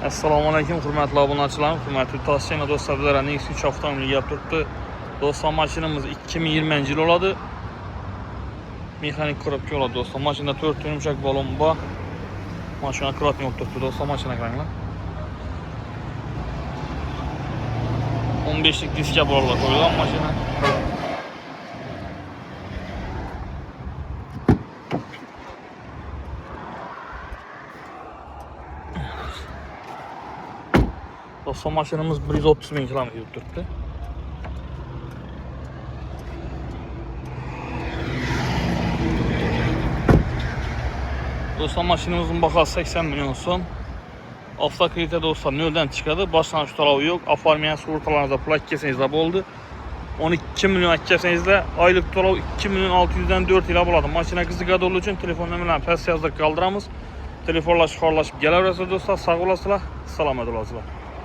Assalomu alaykum, hurmatli obunachilarim, hurmatli tavsiya do'stlar, Nexus 3 avtomobil yap turibdi. Do'stlar, mashinamiz 2020 yil oladi. Mexanik korobka oladi do'stlar. Mashinada 4 yumshoq balon bor. Mashina akkuratni olib turibdi do'stlar, mashina qaranglar. 15lik diska borlar qo'yilgan mashina. Do'stlar, mashinamiz 130 ming kilometr yurib turibdi. Do'stlar, mashinamizning bahosi 80 milyon so'm. Avtokreditda do'stlar 0 dan chiqadi. Boshlanish to'lovi yo'q. Oformlagan sug'urtalaringizda pul kelsangiz bo'ldi. 12 milyon kelsangiz oylik to'lov 2 milyon 600 dan 4 yil bo'ladi. Mashina qiziqadorlar uchun telefon nomerlarini pastda yozib qoldiramiz. Telefonlashib, xorlashib kelaverasizlar do'stlar. Sog' bo'lasizlar, salomat bo'lasizlar.